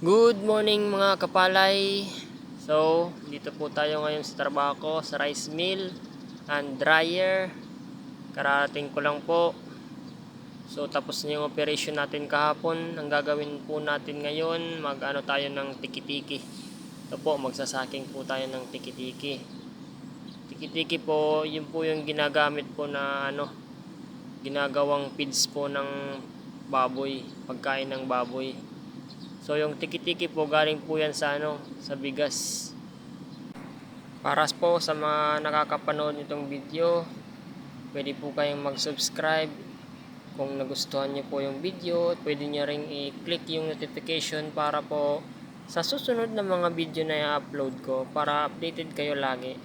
Good morning mga kapalay. So, dito po tayo ngayon sa trabaho ko, sa rice mill and dryer. Karating ko lang po. So, tapos na yung operation natin kahapon. Ang gagawin po natin ngayon, mag-ano tayo ng tiki-tiki. Ito po, magsasaking po tayo ng tiki-tiki. Tiki-tiki po, yun po yung ginagamit po na ginagawang feeds po ng baboy, pagkain ng baboy. So yung tiki-tiki po galing po yan sa bigas. Para po sa mga nakakapanood nitong video, pwede po kayong mag-subscribe kung nagustuhan niyo po yung video, at pwede niyo ring i-click yung notification para po sa susunod na mga video na i-upload ko, para updated kayo lagi.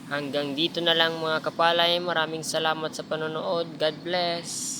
Hanggang dito na lang mga kapalay. Maraming salamat sa panonood. God bless.